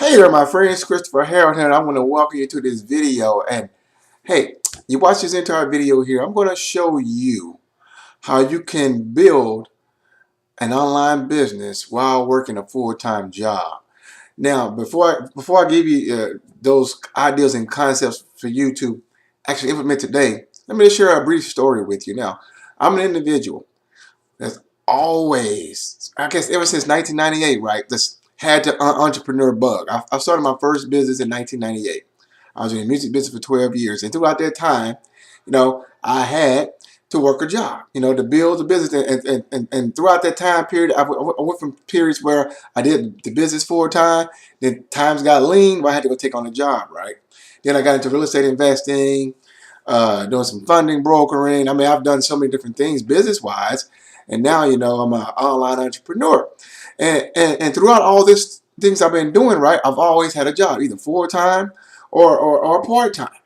Hey there, my friends. Christopher Harold here, and I want to welcome you to this video. And hey, you watch this entire video here, I'm going to show you how you can build an online business while working a full-time job. Now, before I give you those ideas and concepts for you to actually implement today, let me just share a brief story with you. Now, I'm an individual that's always, I guess ever since 1998, right, that's had the entrepreneur bug. I started my first business in 1998. I was in the music business for 12 years. And throughout that time, I had to work a job, to build the business. And throughout that time period, I went from periods where I did the business full time, then times got lean where I had to go take on a job, right? Then I got into real estate investing, doing some funding, brokering. I mean, I've done so many different things business-wise. And now, I'm an online entrepreneur. And throughout all this things I've been doing, right, I've always had a job, either full-time or part-time,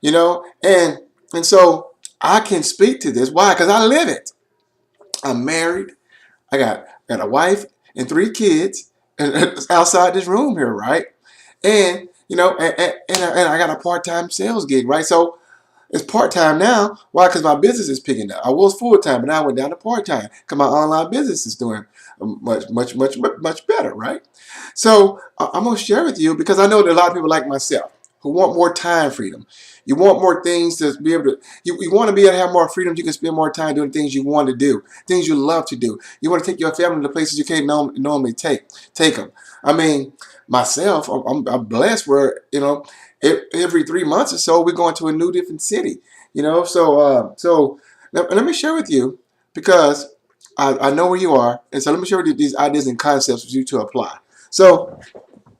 And so I can speak to this. Why? Because I live it. I'm married. I got a wife and 3 kids outside this room here, right? And, and I got a part-time sales gig, right? So it's part-time now. Why? Because my business is picking up. I was full-time, but now I went down to part-time because my online business is doing much better, right? So I'm going to share with you because I know that a lot of people like myself who want more time freedom. You want more things to be able to, you want to be able to have more freedom. You can spend more time doing things you want to do, things you love to do. You want to take your family to places you can't normally take them. I mean, myself, I'm blessed where, every 3 months or so, we're going to a new different city, So let me share with you because I know where you are. And so let me share with you these ideas and concepts for you to apply. So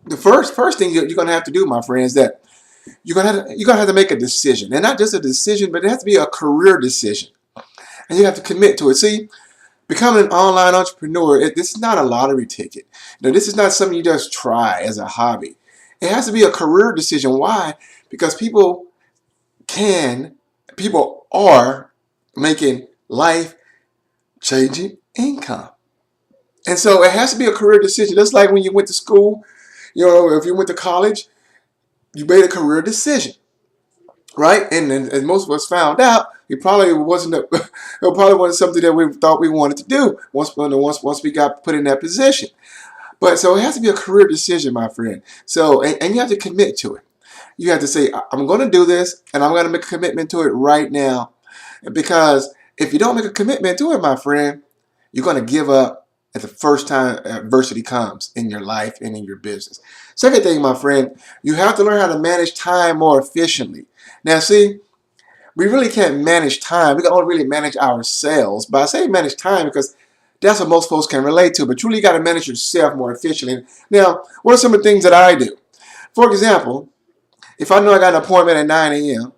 the first thing you're going to have to do, my friends, that you're gonna have to make a decision, and not just a decision, but it has to be a career decision, and you have to commit to it. See, becoming an online entrepreneur, this is not a lottery ticket. This is not something you just try as a hobby. It has to be a career decision. Why? Because people are making life-changing income, and so it has to be a career decision. Just like when you went to school, if you went to college, you made a career decision, right? And as most of us found out, it probably wasn't something that we thought we wanted to do once we got put in that position. But so it has to be a career decision, my friend. So and you have to commit to it. You have to say, I'm going to do this, and I'm going to make a commitment to it right now. Because if you don't make a commitment to it, my friend, you're going to give up at the first time adversity comes in your life and in your business. Second thing, my friend, you have to learn how to manage time more efficiently. Now, see, we really can't manage time. We can only really manage ourselves. But I say manage time because that's what most folks can relate to. But you really got to manage yourself more efficiently. Now, what are some of the things that I do? For example, if I know I got an appointment at 9 a.m.,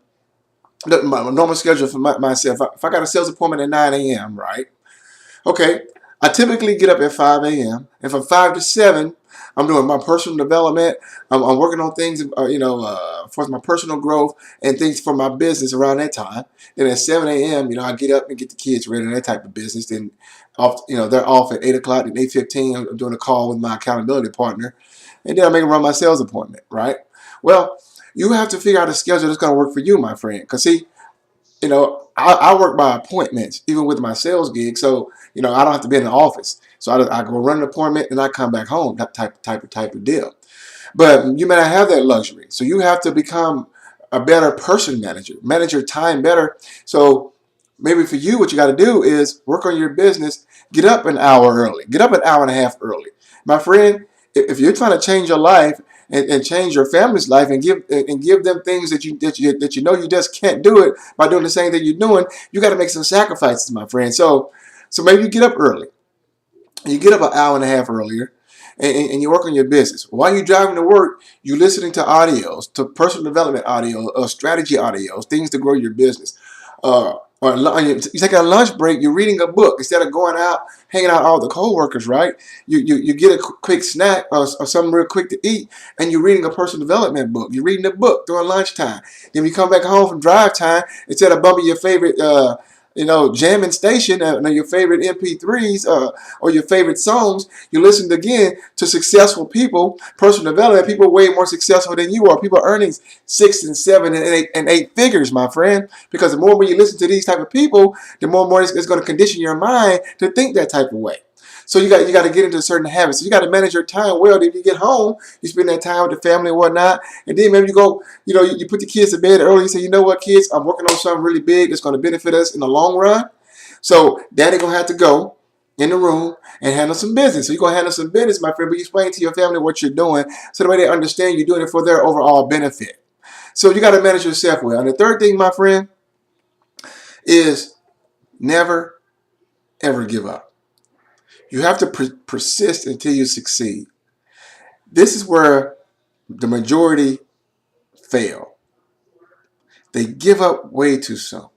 my normal schedule for myself, if I got a sales appointment at 9 a.m., right? Okay, I typically get up at 5 a.m. and from 5 to 7, I'm doing my personal development. I'm working on things, for my personal growth and things for my business around that time. Then at 7 a.m., I get up and get the kids ready and that type of business. Then, they're off at 8 o'clock. At 8:15, I'm doing a call with my accountability partner. And then I make them run my sales appointment, right? Well, you have to figure out a schedule that's going to work for you, my friend. Because, see, I work by appointments, even with my sales gig. So, I don't have to be in the office. So I go run an appointment and I come back home, that type of deal. But you may not have that luxury. So you have to become a better person manager, manage your time better. So maybe for you, what you got to do is work on your business, get up an hour early, get up an hour and a half early. My friend, if you're trying to change your life, and change your family's life and give them things that you know you just can't do it by doing the same thing you're doing, you got to make some sacrifices, my friend. So maybe you get up early. You get up an hour and a half earlier, and you work on your business. While you're driving to work, you're listening to audios, to personal development audio, strategy audios, things to grow your business. Or you take a lunch break, you're reading a book instead of going out, hanging out with all the co-workers, right? You get a quick snack or something real quick to eat, and you're reading a personal development book. You're reading a book during lunchtime. Then you come back home from drive time, instead of bumping your favorite jamming station, your favorite MP3s, or your favorite songs. You listened again to successful people, personal development, people way more successful than you are. People earning 6 and 7 and 8 figures, my friend. Because the more when you listen to these type of people, the more it's going to condition your mind to think that type of way. So you got to get into certain habits. So you got to manage your time well. If you get home, you spend that time with the family and whatnot, and then maybe you go, you put the kids to bed early. You say, you know what, kids, I'm working on something really big that's going to benefit us in the long run. So daddy gonna have to go in the room and handle some business. So you're gonna handle some business, my friend, but you explain to your family what you're doing so the way they understand you're doing it for their overall benefit. So you got to manage yourself well. And the third thing, my friend, is never ever give up. You have to persist until you succeed. This is where the majority fail. They give up way too soon.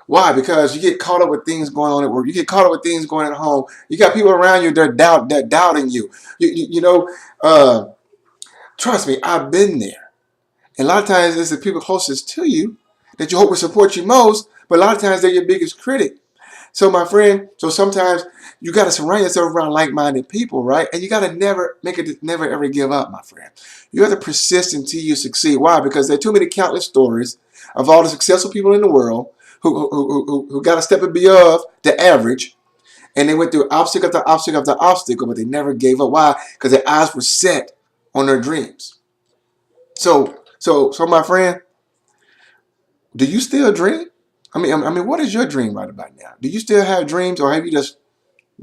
Why? Because you get caught up with things going on at work. You get caught up with things going at home. You got people around you that are doubting you. Trust me, I've been there. And a lot of times it's the people closest to you that you hope will support you most, but a lot of times they're your biggest critic. So my friend, sometimes you got to surround yourself around like-minded people, right? And you got to never ever give up, my friend. You have to persist until you succeed. Why? Because there are too many countless stories of all the successful people in the world who got a step above the average, and they went through obstacle after obstacle after obstacle, but they never gave up. Why? Because their eyes were set on their dreams. So my friend, do you still dream? I mean, what is your dream right about now? Do you still have dreams, or have you just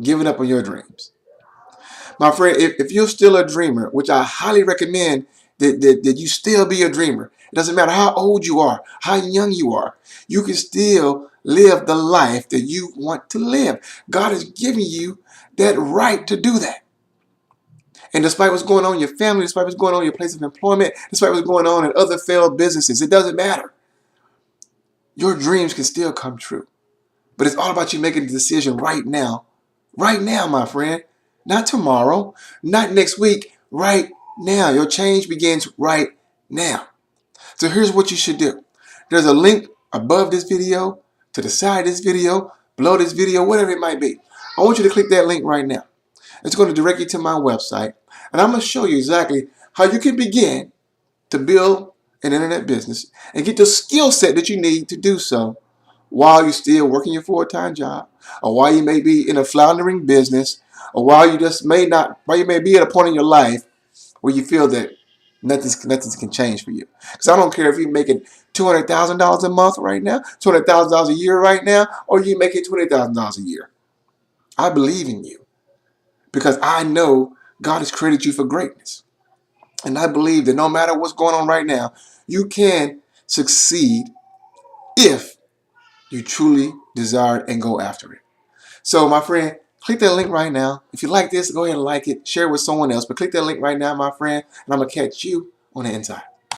given up on your dreams? My friend, if you're still a dreamer, which I highly recommend that you still be a dreamer. It doesn't matter how old you are, how young you are. You can still live the life that you want to live. God has given you that right to do that. And despite what's going on in your family, despite what's going on in your place of employment, despite what's going on in other failed businesses, it doesn't matter. Your dreams can still come true. But it's all about you making the decision right now. Right now, my friend. Not tomorrow. Not next week. Right now. Your change begins right now. So here's what you should do. There's a link above this video, to the side of this video, below this video, whatever it might be. I want you to click that link right now. It's going to direct you to my website. And I'm going to show you exactly how you can begin to build an internet business and get the skill set that you need to do so while you're still working your full-time job, or while you may be in a floundering business, or while you may be at a point in your life where you feel that nothing can change for you. Because I don't care if you're making $200,000 a month right now, $200,000 a year right now, or you making $20,000 a year. I believe in you because I know God has created you for greatness. And I believe that no matter what's going on right now, you can succeed if you truly desire and go after it. So, my friend, click that link right now. If you like this, go ahead and like it. Share it with someone else. But click that link right now, my friend, and I'm going to catch you on the inside.